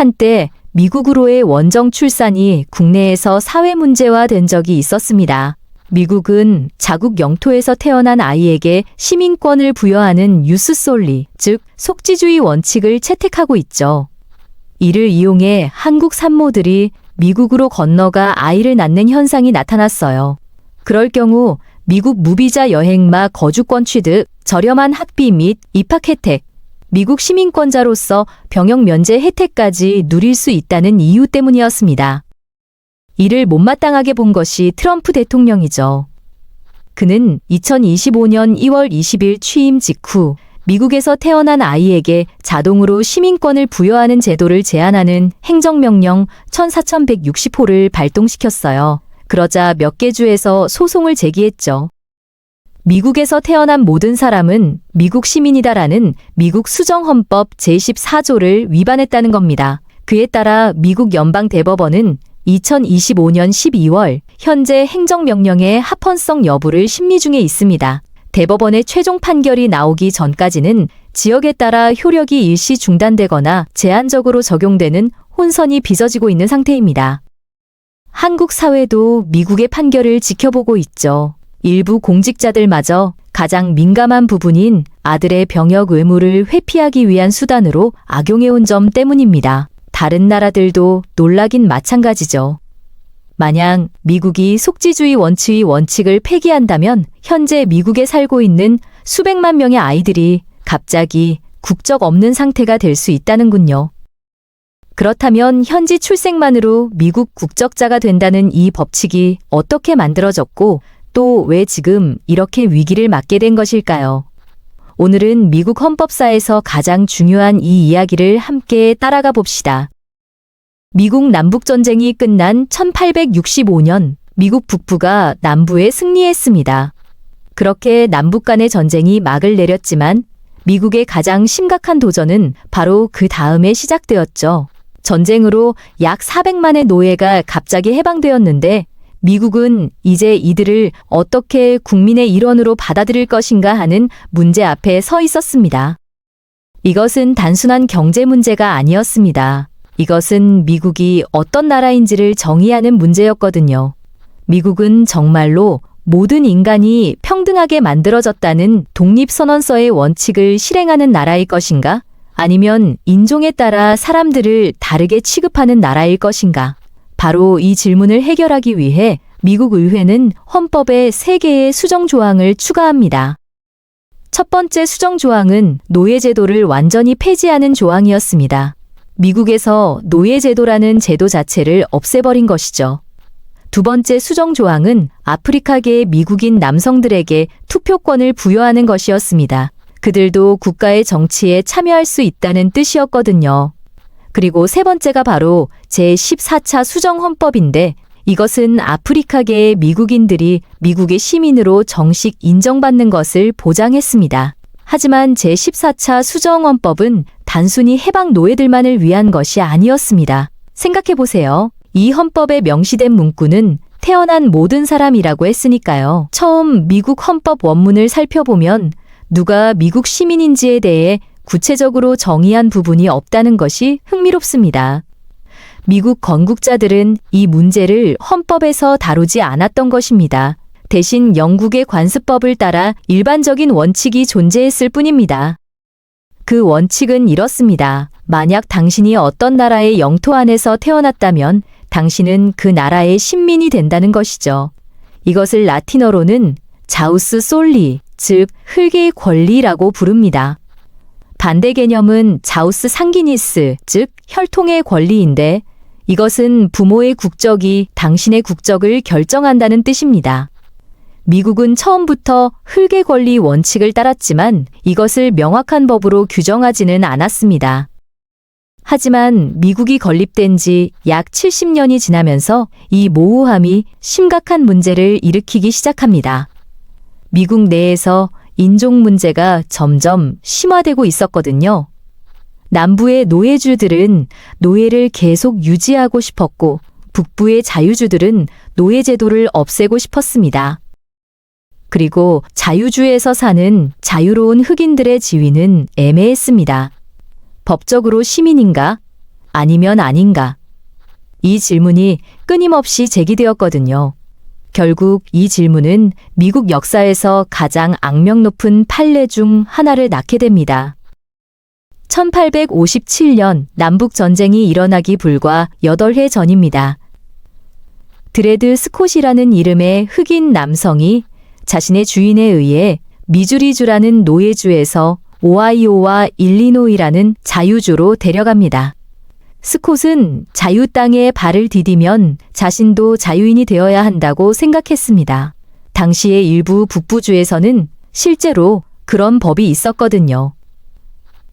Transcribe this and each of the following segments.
한때 미국으로의 원정 출산이 국내에서 사회 문제화된 적이 있었습니다. 미국은 자국 영토에서 태어난 아이에게 시민권을 부여하는 유스솔리, 즉 속지주의 원칙을 채택하고 있죠. 이를 이용해 한국 산모들이 미국으로 건너가 아이를 낳는 현상이 나타났어요. 그럴 경우 미국 무비자 여행마 거주권 취득, 저렴한 학비 및 입학 혜택, 미국 시민권자로서 병역 면제 혜택까지 누릴 수 있다는 이유 때문이었습니다. 이를 못마땅하게 본 것이 트럼프 대통령이죠. 그는 2025년 2월 20일 취임 직후 미국에서 태어난 아이에게 자동으로 시민권을 부여하는 제도를 제안하는 행정명령 14,160호를 발동시켰어요. 그러자 몇 개 주에서 소송을 제기했죠. 미국에서 태어난 모든 사람은 미국 시민이다라는 미국 수정헌법 제14조를 위반했다는 겁니다. 그에 따라 미국 연방대법원은 2025년 12월 현재 행정명령의 합헌성 여부를 심리 중에 있습니다. 대법원의 최종 판결이 나오기 전까지는 지역에 따라 효력이 일시 중단되거나 제한적으로 적용되는 혼선이 빚어지고 있는 상태입니다. 한국 사회도 미국의 판결을 지켜보고 있죠. 일부 공직자들마저 가장 민감한 부분인 아들의 병역 의무를 회피하기 위한 수단으로 악용해온 점 때문입니다. 다른 나라들도 놀라긴 마찬가지죠. 만약 미국이 속지주의 원칙의 원칙을 폐기한다면 현재 미국에 살고 있는 수백만 명의 아이들이 갑자기 국적 없는 상태가 될 수 있다는군요. 그렇다면 현지 출생만으로 미국 국적자가 된다는 이 법칙이 어떻게 만들어졌고 또 왜 지금 이렇게 위기를 맞게 된 것일까요? 오늘은 미국 헌법사에서 가장 중요한 이 이야기를 함께 따라가 봅시다. 미국 남북전쟁이 끝난 1865년 미국 북부가 남부에 승리했습니다. 그렇게 남북 간의 전쟁이 막을 내렸지만 미국의 가장 심각한 도전은 바로 그 다음에 시작되었죠. 전쟁으로 약 400만의 노예가 갑자기 해방되었는데 미국은 이제 이들을 어떻게 국민의 일원으로 받아들일 것인가 하는 문제 앞에 서 있었습니다. 이것은 단순한 경제 문제가 아니었습니다. 이것은 미국이 어떤 나라인지를 정의하는 문제였거든요. 미국은 정말로 모든 인간이 평등하게 만들어졌다는 독립선언서의 원칙을 실행하는 나라일 것인가? 아니면 인종에 따라 사람들을 다르게 취급하는 나라일 것인가? 바로 이 질문을 해결하기 위해 미국 의회는 헌법에 3개의 수정조항을 추가합니다. 첫 번째 수정조항은 노예제도를 완전히 폐지하는 조항이었습니다. 미국에서 노예제도라는 제도 자체를 없애버린 것이죠. 두 번째 수정조항은 아프리카계 미국인 남성들에게 투표권을 부여하는 것이었습니다. 그들도 국가의 정치에 참여할 수 있다는 뜻이었거든요. 그리고 세 번째가 바로 제14차 수정헌법인데 이것은 아프리카계의 미국인들이 미국의 시민으로 정식 인정받는 것을 보장했습니다. 하지만 제14차 수정헌법은 단순히 해방 노예들만을 위한 것이 아니었습니다. 생각해보세요. 이 헌법에 명시된 문구는 태어난 모든 사람이라고 했으니까요. 처음 미국 헌법 원문을 살펴보면 누가 미국 시민인지에 대해 구체적으로 정의한 부분이 없다는 것이 흥미롭습니다. 미국 건국자들은 이 문제를 헌법에서 다루지 않았던 것입니다. 대신 영국의 관습법을 따라 일반적인 원칙이 존재했을 뿐입니다. 그 원칙은 이렇습니다. 만약 당신이 어떤 나라의 영토 안에서 태어났다면 당신은 그 나라의 신민이 된다는 것이죠. 이것을 라틴어로는 자우스 솔리, 즉 흙의 권리라고 부릅니다. 반대 개념은 자우스 상기니스, 즉 혈통의 권리인데 이것은 부모의 국적이 당신의 국적을 결정한다는 뜻입니다. 미국은 처음부터 흙의 권리 원칙을 따랐지만 이것을 명확한 법으로 규정하지는 않았습니다. 하지만 미국이 건립된 지 약 70년이 지나면서 이 모호함이 심각한 문제를 일으키기 시작합니다. 미국 내에서 인종 문제가 점점 심화되고 있었거든요. 남부의 노예주들은 노예를 계속 유지하고 싶었고 북부의 자유주들은 노예제도를 없애고 싶었습니다. 그리고 자유주에서 사는 자유로운 흑인들의 지위는 애매했습니다. 법적으로 시민인가? 아니면 아닌가? 이 질문이 끊임없이 제기되었거든요. 결국 이 질문은 미국 역사에서 가장 악명 높은 판례 중 하나를 낳게 됩니다. 1857년 남북전쟁이 일어나기 불과 8해 전입니다. 드레드 스콧이라는 이름의 흑인 남성이 자신의 주인에 의해 미주리주라는 노예주에서 오하이오와 일리노이라는 자유주로 데려갑니다. 스콧은 자유 땅에 발을 디디면 자신도 자유인이 되어야 한다고 생각했습니다. 당시의 일부 북부주에서는 실제로 그런 법이 있었거든요.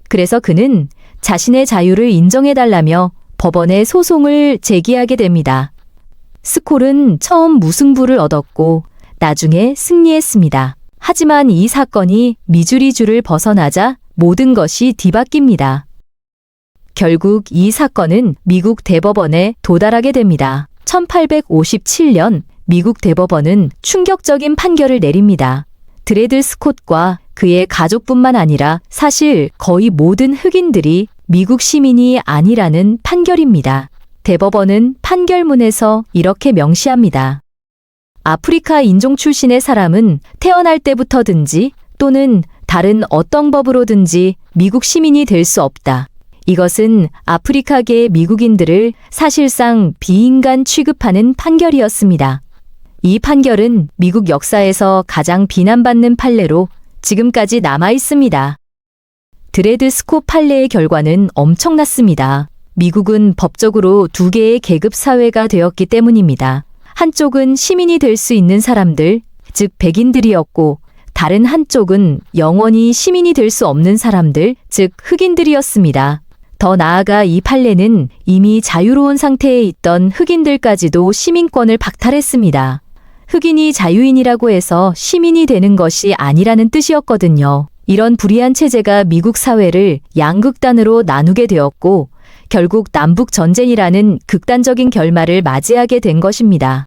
그래서 그는 자신의 자유를 인정해달라며 법원에 소송을 제기하게 됩니다. 스콜은 처음 무승부를 얻었고 나중에 승리했습니다. 하지만 이 사건이 미주리주를 벗어나자 모든 것이 뒤바뀝니다. 결국 이 사건은 미국 대법원에 도달하게 됩니다. 1857년 미국 대법원은 충격적인 판결을 내립니다. 드레드 스콧과 그의 가족뿐만 아니라 사실 거의 모든 흑인들이 미국 시민이 아니라는 판결입니다. 대법원은 판결문에서 이렇게 명시합니다. 아프리카 인종 출신의 사람은 태어날 때부터든지 또는 다른 어떤 법으로든지 미국 시민이 될 수 없다. 이것은 아프리카계 미국인들을 사실상 비인간 취급하는 판결이었습니다. 이 판결은 미국 역사에서 가장 비난받는 판례로 지금까지 남아 있습니다. 드레드 스콧 판례의 결과는 엄청났습니다. 미국은 법적으로 두 개의 계급 사회가 되었기 때문입니다. 한쪽은 시민이 될 수 있는 사람들, 즉 백인들이었고 다른 한쪽은 영원히 시민이 될 수 없는 사람들, 즉 흑인들이었습니다. 더 나아가 이 판례는 이미 자유로운 상태에 있던 흑인들까지도 시민권을 박탈했습니다. 흑인이 자유인이라고 해서 시민이 되는 것이 아니라는 뜻이었거든요. 이런 불이한 체제가 미국 사회를 양극단으로 나누게 되었고 결국 남북전쟁이라는 극단적인 결말을 맞이하게 된 것입니다.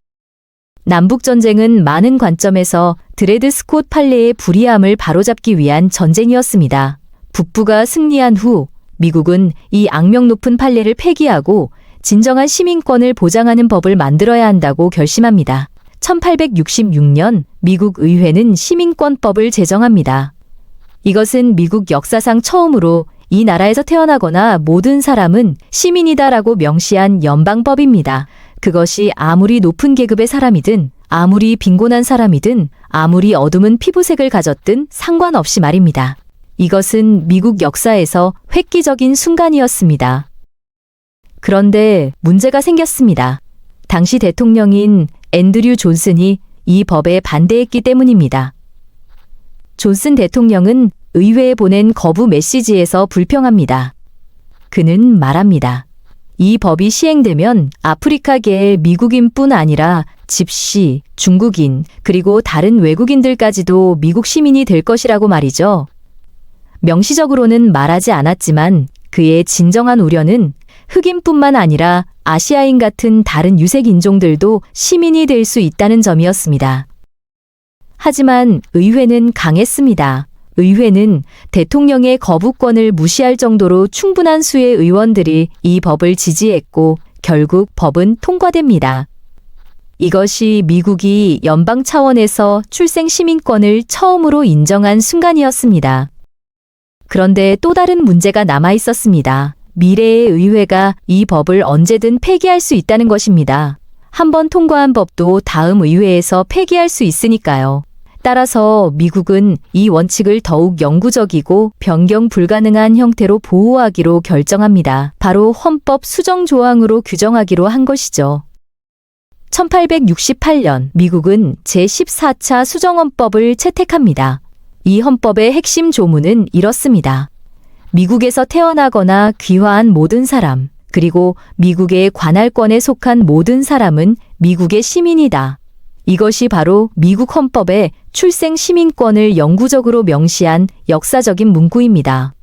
남북전쟁은 많은 관점에서 드레드 스콧 판례의 불이함을 바로잡기 위한 전쟁이었습니다. 북부가 승리한 후 미국은 이 악명 높은 판례를 폐기하고 진정한 시민권을 보장하는 법을 만들어야 한다고 결심합니다. 1866년 미국 의회는 시민권법을 제정합니다. 이것은 미국 역사상 처음으로 이 나라에서 태어나거나 모든 사람은 시민이다라고 명시한 연방법입니다. 그것이 아무리 높은 계급의 사람이든 아무리 빈곤한 사람이든 아무리 어두운 피부색을 가졌든 상관없이 말입니다. 이것은 미국 역사에서 획기적인 순간이었습니다. 그런데 문제가 생겼습니다. 당시 대통령인 앤드류 존슨이 이 법에 반대했기 때문입니다. 존슨 대통령은 의회에 보낸 거부 메시지에서 불평합니다. 그는 말합니다. 이 법이 시행되면 아프리카계의 미국인뿐 아니라 집시, 중국인, 그리고 다른 외국인들까지도 미국 시민이 될 것이라고 말이죠. 명시적으로는 말하지 않았지만 그의 진정한 우려는 흑인뿐만 아니라 아시아인 같은 다른 유색 인종들도 시민이 될 수 있다는 점이었습니다. 하지만 의회는 강했습니다. 의회는 대통령의 거부권을 무시할 정도로 충분한 수의 의원들이 이 법을 지지했고 결국 법은 통과됩니다. 이것이 미국이 연방 차원에서 출생 시민권을 처음으로 인정한 순간이었습니다. 그런데 또 다른 문제가 남아 있었습니다. 미래의 의회가 이 법을 언제든 폐기할 수 있다는 것입니다. 한번 통과한 법도 다음 의회에서 폐기할 수 있으니까요. 따라서 미국은 이 원칙을 더욱 영구적이고 변경 불가능한 형태로 보호하기로 결정합니다. 바로 헌법 수정 조항으로 규정하기로 한 것이죠. 1868년 미국은 제14차 수정헌법을 채택합니다. 이 헌법의 핵심 조문은 이렇습니다. 미국에서 태어나거나 귀화한 모든 사람, 그리고 미국의 관할권에 속한 모든 사람은 미국의 시민이다. 이것이 바로 미국 헌법의 출생 시민권을 영구적으로 명시한 역사적인 문구입니다.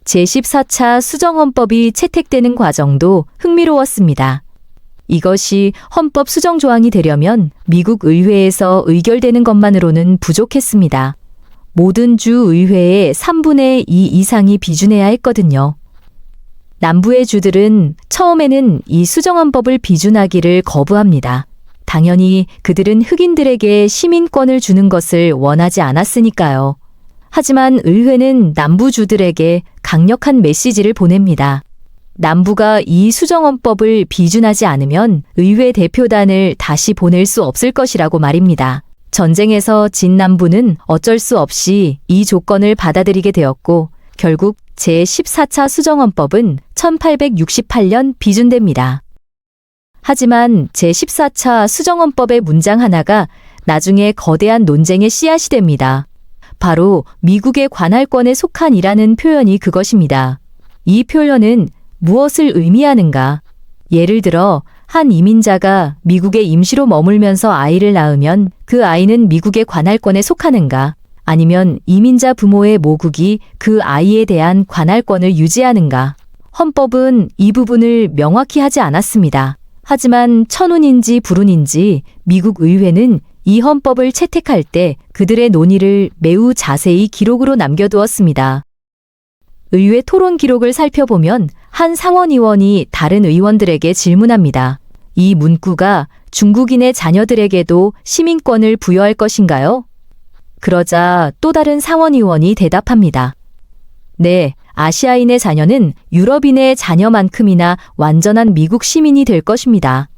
제14차 수정헌법이 채택되는 과정도 흥미로웠습니다. 이것이 헌법 수정 조항이 되려면 미국 의회에서 의결되는 것만으로는 부족했습니다. 모든 주 의회의 3분의 2 이상이 비준해야 했거든요. 남부의 주들은 처음에는 이 수정헌법을 비준하기를 거부합니다. 당연히 그들은 흑인들에게 시민권을 주는 것을 원하지 않았으니까요. 하지만 의회는 남부주들에게 강력한 메시지를 보냅니다. 남부가 이 수정헌법을 비준하지 않으면 의회 대표단을 다시 보낼 수 없을 것이라고 말입니다. 전쟁에서 진 남부는 어쩔 수 없이 이 조건을 받아들이게 되었고 결국 제14차 수정헌법은 1868년 비준됩니다. 하지만 제14차 수정헌법의 문장 하나가 나중에 거대한 논쟁의 씨앗이 됩니다. 바로 미국의 관할권에 속한이라는 표현이 그것입니다. 이 표현은 무엇을 의미하는가? 예를 들어 한 이민자가 미국에 임시로 머물면서 아이를 낳으면 그 아이는 미국의 관할권에 속하는가? 아니면 이민자 부모의 모국이 그 아이에 대한 관할권을 유지하는가? 헌법은 이 부분을 명확히 하지 않았습니다. 하지만 천운인지 불운인지 미국 의회는 이 헌법을 채택할 때 그들의 논의를 매우 자세히 기록으로 남겨두었습니다. 의회 토론 기록을 살펴보면 한 상원의원이 다른 의원들에게 질문합니다. 이 문구가 중국인의 자녀들에게도 시민권을 부여할 것인가요? 그러자 또 다른 상원의원이 대답합니다. 네, 아시아인의 자녀는 유럽인의 자녀만큼이나 완전한 미국 시민이 될 것입니다.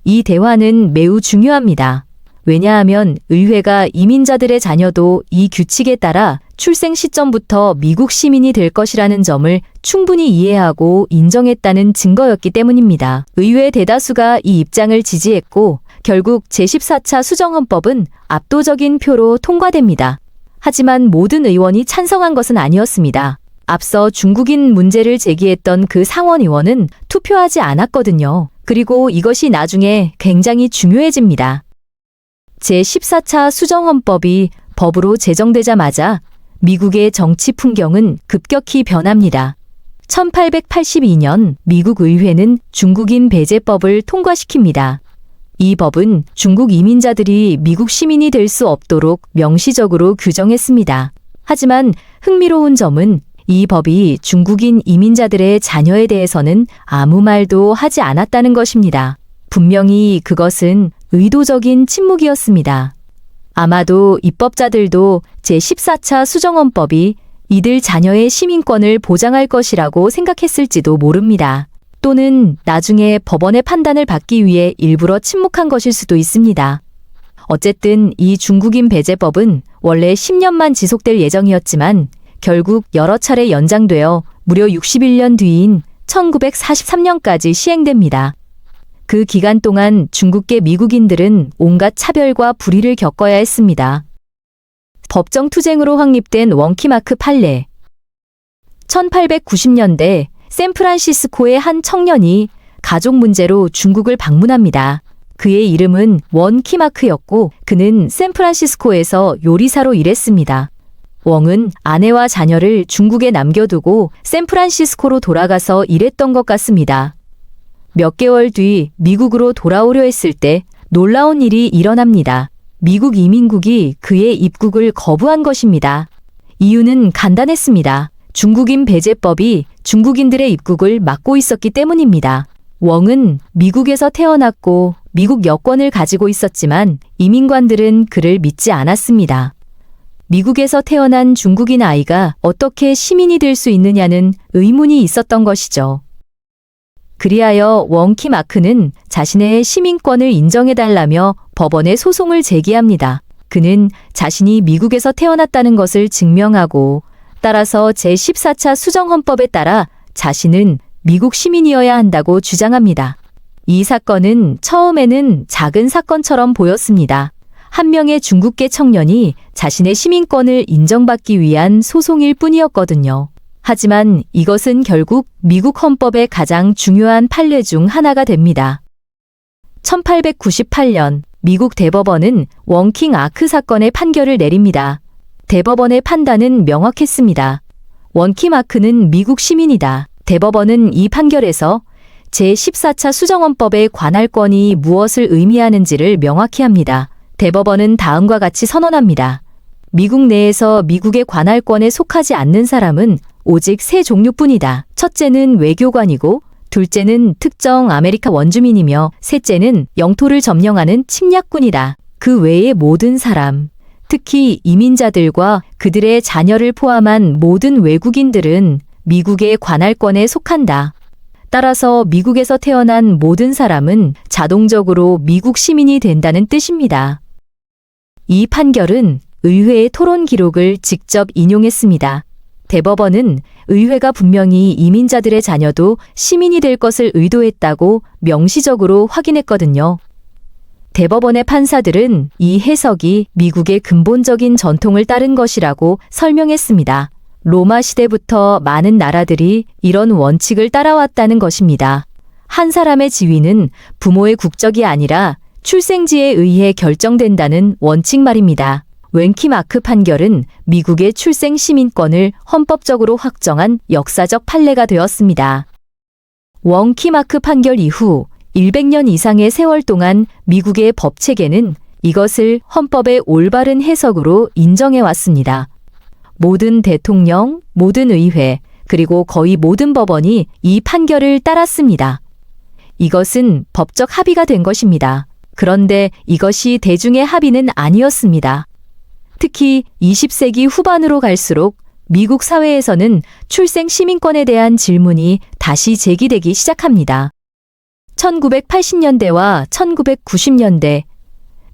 이 대화는 매우 중요합니다. 왜냐하면 의회가 이민자들의 자녀도 이 규칙에 따라 출생 시점부터 미국 시민이 될 것이라는 점을 충분히 이해하고 인정했다는 증거였기 때문입니다. 의회 대다수가 이 입장을 지지했고 결국 제14차 수정헌법은 압도적인 표로 통과됩니다. 하지만 모든 의원이 찬성한 것은 아니었습니다. 앞서 중국인 문제를 제기했던 그 상원의원은 투표하지 않았거든요. 그리고 이것이 나중에 굉장히 중요해집니다. 제14차 수정헌법이 법으로 제정되자마자 미국의 정치 풍경은 급격히 변합니다. 1882년 미국 의회는 중국인 배제법을 통과시킵니다. 이 법은 중국 이민자들이 미국 시민이 될 수 없도록 명시적으로 규정했습니다. 하지만 흥미로운 점은 이 법이 중국인 이민자들의 자녀에 대해서는 아무 말도 하지 않았다는 것입니다. 분명히 그것은 의도적인 침묵이었습니다. 아마도 입법자들도 제14차 수정헌법이 이들 자녀의 시민권을 보장할 것이라고 생각했을지도 모릅니다. 또는 나중에 법원의 판단을 받기 위해 일부러 침묵한 것일 수도 있습니다. 어쨌든 이 중국인 배제법은 원래 10년만 지속될 예정이었지만 결국 여러 차례 연장되어 무려 61년 뒤인 1943년까지 시행됩니다. 그 기간 동안 중국계 미국인들은 온갖 차별과 불의를 겪어야 했습니다. 법정 투쟁으로 확립된 원키마크 판례. 1890년대 샌프란시스코의 한 청년이 가족 문제로 중국을 방문합니다. 그의 이름은 원키마크였고 그는 샌프란시스코에서 요리사로 일했습니다. 웡은 아내와 자녀를 중국에 남겨두고 샌프란시스코로 돌아가서 일했던 것 같습니다. 몇 개월 뒤 미국으로 돌아오려 했을 때 놀라운 일이 일어납니다. 미국 이민국이 그의 입국을 거부한 것입니다. 이유는 간단했습니다. 중국인 배제법이 중국인들의 입국을 막고 있었기 때문입니다. 웡은 미국에서 태어났고 미국 여권을 가지고 있었지만 이민관들은 그를 믿지 않았습니다. 미국에서 태어난 중국인 아이가 어떻게 시민이 될 수 있느냐는 의문이 있었던 것이죠. 그리하여 원키마크는 자신의 시민권을 인정해달라며 법원에 소송을 제기합니다. 그는 자신이 미국에서 태어났다는 것을 증명하고 따라서 제14차 수정헌법에 따라 자신은 미국 시민이어야 한다고 주장합니다. 이 사건은 처음에는 작은 사건처럼 보였습니다. 한 명의 중국계 청년이 자신의 시민권을 인정받기 위한 소송일 뿐이었거든요. 하지만 이것은 결국 미국 헌법의 가장 중요한 판례 중 하나가 됩니다. 1898년 미국 대법원은 원킹 아크 사건의 판결을 내립니다. 대법원의 판단은 명확했습니다. 원킹 아크는 미국 시민이다. 대법원은 이 판결에서 제14차 수정헌법의 관할권이 무엇을 의미하는지를 명확히 합니다. 대법원은 다음과 같이 선언합니다. 미국 내에서 미국의 관할권에 속하지 않는 사람은 오직 세 종류뿐이다. 첫째는 외교관이고, 둘째는 특정 아메리카 원주민이며, 셋째는 영토를 점령하는 침략군이다. 그 외의 모든 사람, 특히 이민자들과 그들의 자녀를 포함한 모든 외국인들은 미국의 관할권에 속한다. 따라서 미국에서 태어난 모든 사람은 자동적으로 미국 시민이 된다는 뜻입니다. 이 판결은 의회의 토론 기록을 직접 인용했습니다. 대법원은 의회가 분명히 이민자들의 자녀도 시민이 될 것을 의도했다고 명시적으로 확인했거든요. 대법원의 판사들은 이 해석이 미국의 근본적인 전통을 따른 것이라고 설명했습니다. 로마 시대부터 많은 나라들이 이런 원칙을 따라왔다는 것입니다. 한 사람의 지위는 부모의 국적이 아니라 출생지에 의해 결정된다는 원칙 말입니다. 웬키마크 판결은 미국의 출생 시민권을 헌법적으로 확정한 역사적 판례가 되었습니다. 원키마크 판결 이후 100년 이상의 세월 동안 미국의 법 체계는 이것을 헌법의 올바른 해석으로 인정해 왔습니다. 모든 대통령, 모든 의회, 그리고 거의 모든 법원이 이 판결을 따랐습니다. 이것은 법적 합의가 된 것입니다. 그런데 이것이 대중의 합의는 아니었습니다. 특히 20세기 후반으로 갈수록 미국 사회에서는 출생 시민권에 대한 질문이 다시 제기되기 시작합니다. 1980년대와 1990년대,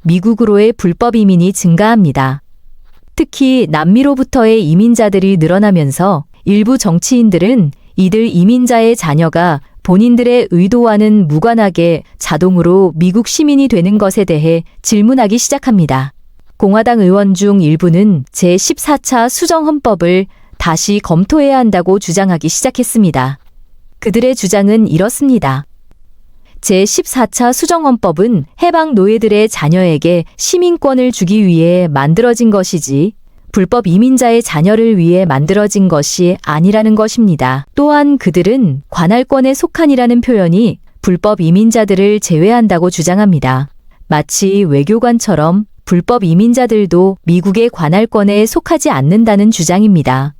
미국으로의 불법 이민이 증가합니다. 특히 남미로부터의 이민자들이 늘어나면서 일부 정치인들은 이들 이민자의 자녀가 본인들의 의도와는 무관하게 자동으로 미국 시민이 되는 것에 대해 질문하기 시작합니다. 공화당 의원 중 일부는 제14차 수정헌법을 다시 검토해야 한다고 주장하기 시작했습니다. 그들의 주장은 이렇습니다. 제14차 수정헌법은 해방 노예들의 자녀에게 시민권을 주기 위해 만들어진 것이지 불법 이민자의 자녀를 위해 만들어진 것이 아니라는 것입니다. 또한 그들은 관할권에 속한이라는 표현이 불법 이민자들을 제외한다고 주장합니다. 마치 외교관처럼 불법 이민자들도 미국의 관할권에 속하지 않는다는 주장입니다.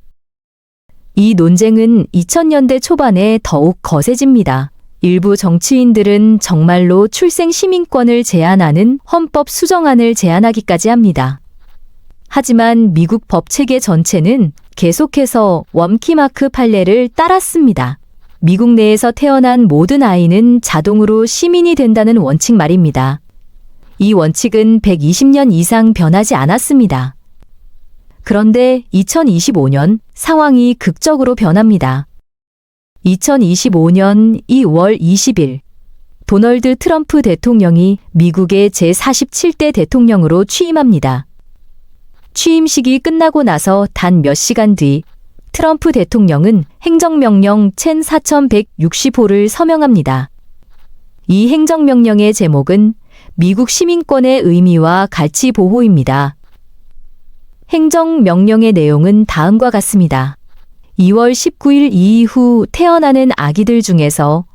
이 논쟁은 2000년대 초반에 더욱 거세집니다. 일부 정치인들은 정말로 출생 시민권을 제한하는 헌법 수정안을 제안하기까지 합니다. 하지만 미국 법체계 전체는 계속해서 원키마크 판례를 따랐습니다. 미국 내에서 태어난 모든 아이는 자동으로 시민이 된다는 원칙 말입니다. 이 원칙은 120년 이상 변하지 않았습니다. 그런데 2025년 상황이 극적으로 변합니다. 2025년 2월 20일, 도널드 트럼프 대통령이 미국의 제47대 대통령으로 취임합니다. 취임식이 끝나고 나서 단 몇 시간 뒤, 트럼프 대통령은 행정명령 4160호를 서명합니다. 이 행정명령의 제목은 미국 시민권의 의미와 가치 보호입니다. 행정명령의 내용은 다음과 같습니다. 2월 19일 이후 태어나는 아기들 중에서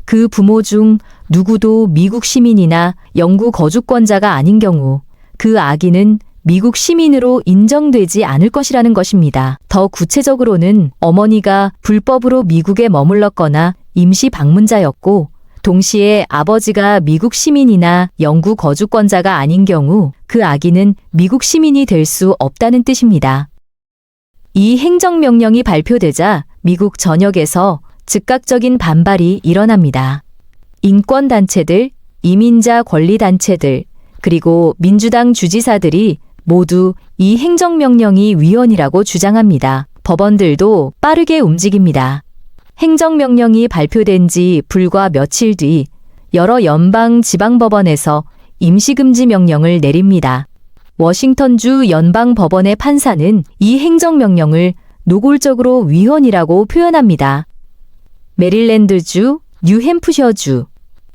그 부모 중 누구도 미국 시민이나 영구 거주권자가 아닌 경우 그 아기는 미국 시민으로 인정되지 않을 것이라는 것입니다. 더 구체적으로는 어머니가 불법으로 미국에 머물렀거나 임시 방문자였고 동시에 아버지가 미국 시민이나 영구 거주권자가 아닌 경우 그 아기는 미국 시민이 될 수 없다는 뜻입니다. 이 행정명령이 발표되자 미국 전역에서 즉각적인 반발이 일어납니다. 인권단체들, 이민자 권리단체들, 그리고 민주당 주지사들이 모두 이 행정명령이 위헌이라고 주장합니다. 법원들도 빠르게 움직입니다. 행정명령이 발표된 지 불과 며칠 뒤 여러 연방 지방법원에서 임시금지 명령을 내립니다. 워싱턴주 연방법원의 판사는 이 행정명령을 노골적으로 위헌이라고 표현합니다. 메릴랜드주, 뉴햄프셔주,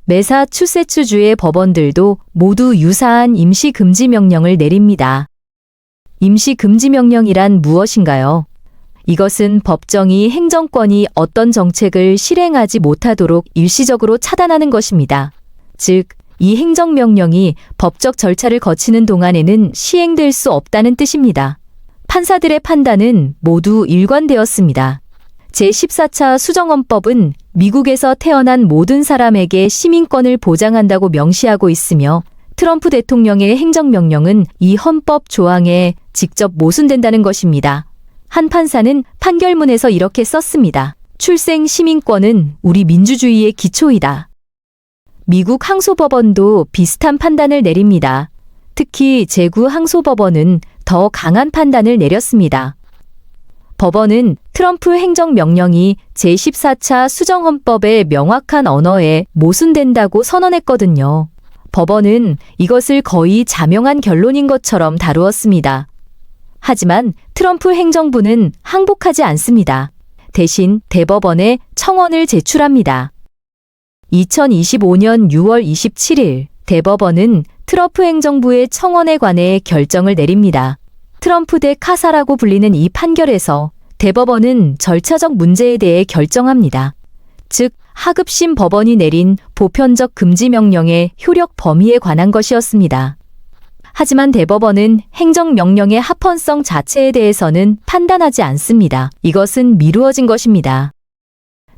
매사추세츠주의 법원들도 모두 유사한 임시금지 명령을 내립니다. 임시금지 명령이란 무엇인가요? 이것은 법정이 행정권이 어떤 정책을 실행하지 못하도록 일시적으로 차단하는 것입니다. 즉, 이 행정명령이 법적 절차를 거치는 동안에는 시행될 수 없다는 뜻입니다. 판사들의 판단은 모두 일관되었습니다. 제14차 수정헌법은 미국에서 태어난 모든 사람에게 시민권을 보장한다고 명시하고 있으며 트럼프 대통령의 행정명령은 이 헌법 조항에 직접 모순된다는 것입니다. 한 판사는 판결문에서 이렇게 썼습니다. 출생 시민권은 우리 민주주의의 기초이다. 미국 항소법원도 비슷한 판단을 내립니다. 특히 제구 항소법원은 더 강한 판단을 내렸습니다. 법원은 트럼프 행정명령이 제14차 수정헌법의 명확한 언어에 모순된다고 선언했거든요. 법원은 이것을 거의 자명한 결론인 것처럼 다루었습니다. 하지만 트럼프 행정부는 항복하지 않습니다. 대신 대법원에 청원을 제출합니다. 2025년 6월 27일 대법원은 트럼프 행정부의 청원에 관해 결정을 내립니다. 트럼프 대 카사라고 불리는 이 판결에서 대법원은 절차적 문제에 대해 결정합니다. 즉, 하급심 법원이 내린 보편적 금지 명령의 효력 범위에 관한 것이었습니다. 하지만 대법원은 행정명령의 합헌성 자체에 대해서는 판단하지 않습니다. 이것은 미루어진 것입니다.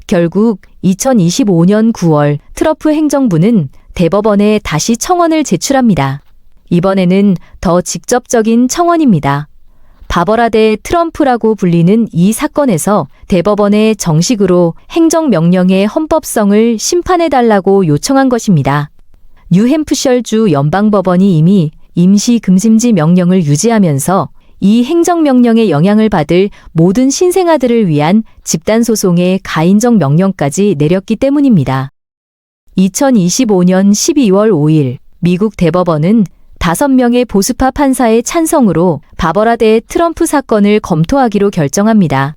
결국 2025년 9월 트럼프 행정부는 대법원에 다시 청원을 제출합니다. 이번에는 더 직접적인 청원입니다. 바버라 대 트럼프라고 불리는 이 사건에서 대법원에 정식으로 행정명령의 헌법성을 심판해달라고 요청한 것입니다. 뉴햄프셔주 연방법원이 이미 임시금심지 명령을 유지하면서 이 행정명령의 영향을 받을 모든 신생아들을 위한 집단소송의 가인적 명령까지 내렸기 때문입니다. 2025년 12월 5일 미국 대법원은 5명의 보수파 판사의 찬성으로 바버라 대 트럼프 사건을 검토하기로 결정합니다.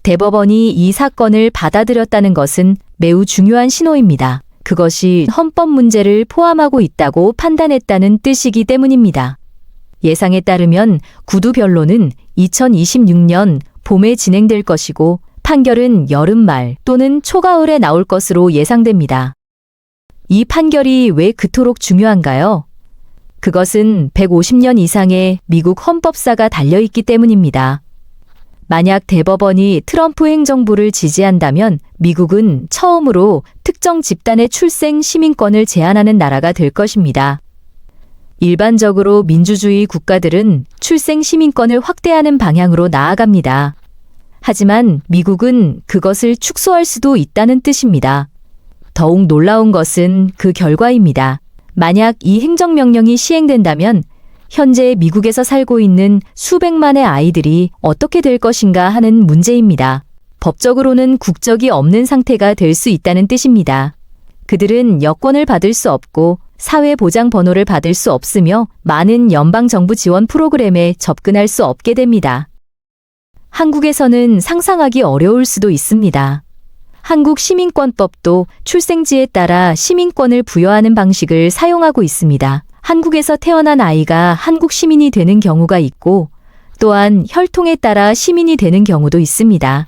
대법원이 이 사건을 받아들였다는 것은 매우 중요한 신호입니다. 그것이 헌법 문제를 포함하고 있다고 판단했다는 뜻이기 때문입니다. 예상에 따르면 구두 변론은 2026년 봄에 진행될 것이고 판결은 여름말 또는 초가을에 나올 것으로 예상됩니다. 이 판결이 왜 그토록 중요한가요? 그것은 150년 이상의 미국 헌법사가 달려있기 때문입니다. 만약 대법원이 트럼프 행정부를 지지한다면 미국은 처음으로 특정 집단의 출생 시민권을 제한하는 나라가 될 것입니다. 일반적으로 민주주의 국가들은 출생 시민권을 확대하는 방향으로 나아갑니다. 하지만 미국은 그것을 축소할 수도 있다는 뜻입니다. 더욱 놀라운 것은 그 결과입니다. 만약 이 행정명령이 시행된다면 현재 미국에서 살고 있는 수백만의 아이들이 어떻게 될 것인가 하는 문제입니다. 법적으로는 국적이 없는 상태가 될 수 있다는 뜻입니다. 그들은 여권을 받을 수 없고 사회보장번호를 받을 수 없으며 많은 연방정부 지원 프로그램에 접근할 수 없게 됩니다. 한국에서는 상상하기 어려울 수도 있습니다. 한국 시민권법도 출생지에 따라 시민권을 부여하는 방식을 사용하고 있습니다. 한국에서 태어난 아이가 한국 시민이 되는 경우가 있고 또한 혈통에 따라 시민이 되는 경우도 있습니다.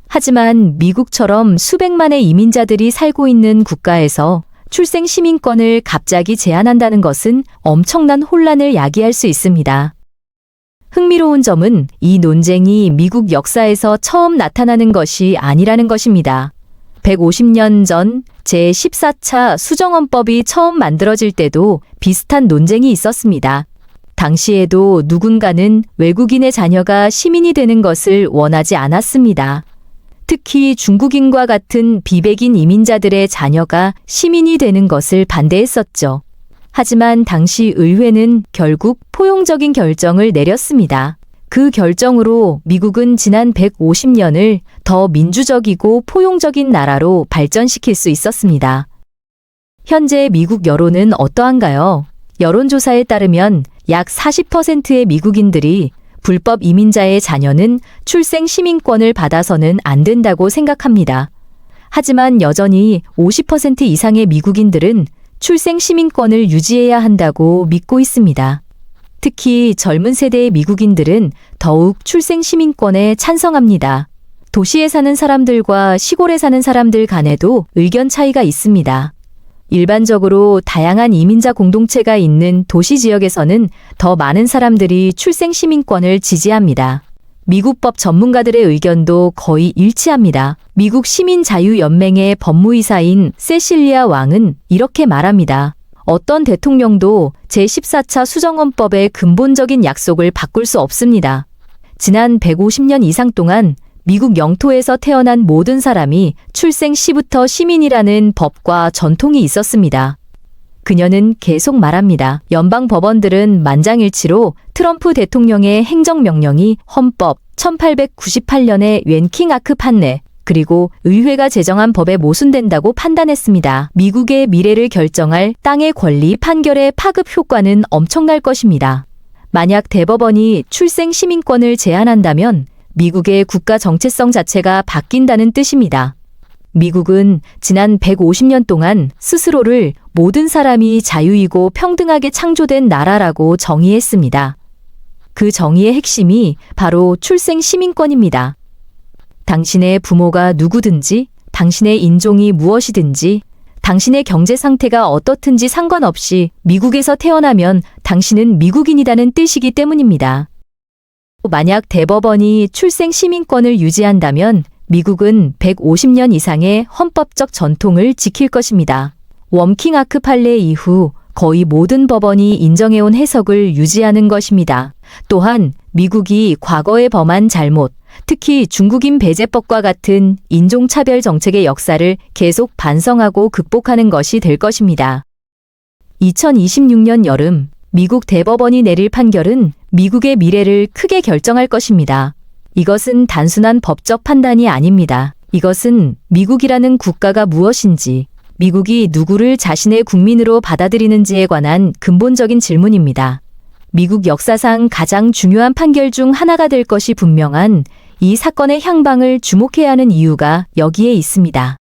하지만 미국처럼 수백만의 이민자들이 살고 있는 국가에서 출생 시민권을 갑자기 제한한다는 것은 엄청난 혼란을 야기할 수 있습니다. 흥미로운 점은 이 논쟁이 미국 역사에서 처음 나타나는 것이 아니라는 것입니다. 150년 전 제14차 수정헌법이 처음 만들어질 때도 비슷한 논쟁이 있었습니다. 당시에도 누군가는 외국인의 자녀가 시민이 되는 것을 원하지 않았습니다. 특히 중국인과 같은 비백인 이민자들의 자녀가 시민이 되는 것을 반대했었죠. 하지만 당시 의회는 결국 포용적인 결정을 내렸습니다. 그 결정으로 미국은 지난 150년을 더 민주적이고 포용적인 나라로 발전시킬 수 있었습니다. 현재 미국 여론은 어떠한가요? 여론조사에 따르면 약 40%의 미국인들이 불법 이민자의 자녀는 출생 시민권을 받아서는 안 된다고 생각합니다. 하지만 여전히 50% 이상의 미국인들은 출생 시민권을 유지해야 한다고 믿고 있습니다. 특히 젊은 세대의 미국인들은 더욱 출생 시민권에 찬성합니다. 도시에 사는 사람들과 시골에 사는 사람들 간에도 의견 차이가 있습니다. 일반적으로 다양한 이민자 공동체가 있는 도시 지역에서는 더 많은 사람들이 출생 시민권을 지지합니다. 미국법 전문가들의 의견도 거의 일치합니다. 미국 시민자유연맹의 법무이사인 세실리아 왕은 이렇게 말합니다. 어떤 대통령도 제14차 수정헌법의 근본적인 약속을 바꿀 수 없습니다. 지난 150년 이상 동안 미국 영토에서 태어난 모든 사람이 출생 시부터 시민이라는 법과 전통이 있었습니다. 그녀는 계속 말합니다. 연방 법원들은 만장일치로 트럼프 대통령의 행정명령이 헌법 1898년의 웬킹아크 판례 그리고 의회가 제정한 법에 모순된다고 판단했습니다. 미국의 미래를 결정할 땅의 권리 판결의 파급 효과는 엄청날 것입니다. 만약 대법원이 출생 시민권을 제한한다면 미국의 국가 정체성 자체가 바뀐다는 뜻입니다. 미국은 지난 150년 동안 스스로를 모든 사람이 자유이고 평등하게 창조된 나라라고 정의했습니다. 그 정의의 핵심이 바로 출생 시민권입니다. 당신의 부모가 누구든지, 당신의 인종이 무엇이든지, 당신의 경제 상태가 어떻든지 상관없이 미국에서 태어나면 당신은 미국인이라는 뜻이기 때문입니다. 만약 대법원이 출생 시민권을 유지한다면 미국은 150년 이상의 헌법적 전통을 지킬 것입니다. 웜킹아크 판례 이후 거의 모든 법원이 인정해온 해석을 유지하는 것입니다. 또한 미국이 과거에 범한 잘못, 특히 중국인 배제법과 같은 인종차별 정책의 역사를 계속 반성하고 극복하는 것이 될 것입니다. 2026년 여름 미국 대법원이 내릴 판결은 미국의 미래를 크게 결정할 것입니다. 이것은 단순한 법적 판단이 아닙니다. 이것은 미국이라는 국가가 무엇인지, 미국이 누구를 자신의 국민으로 받아들이는지에 관한 근본적인 질문입니다. 미국 역사상 가장 중요한 판결 중 하나가 될 것이 분명한 이 사건의 향방을 주목해야 하는 이유가 여기에 있습니다.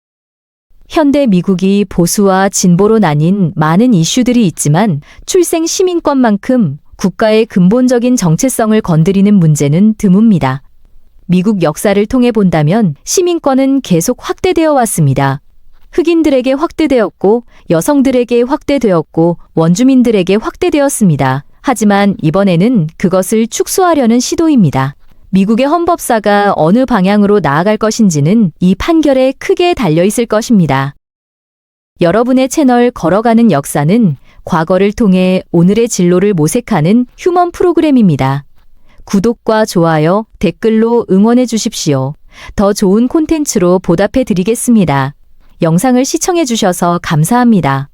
현대 미국이 보수와 진보로 나뉜 많은 이슈들이 있지만 출생 시민권만큼 국가의 근본적인 정체성을 건드리는 문제는 드뭅니다. 미국 역사를 통해 본다면 시민권은 계속 확대되어 왔습니다. 흑인들에게 확대되었고, 여성들에게 확대되었고, 원주민들에게 확대되었습니다. 하지만 이번에는 그것을 축소하려는 시도입니다. 미국의 헌법사가 어느 방향으로 나아갈 것인지는 이 판결에 크게 달려 있을 것입니다. 여러분의 채널 걸어가는 역사는 과거를 통해 오늘의 진로를 모색하는 휴먼 프로그램입니다. 구독과 좋아요, 댓글로 응원해 주십시오. 더 좋은 콘텐츠로 보답해 드리겠습니다. 영상을 시청해 주셔서 감사합니다.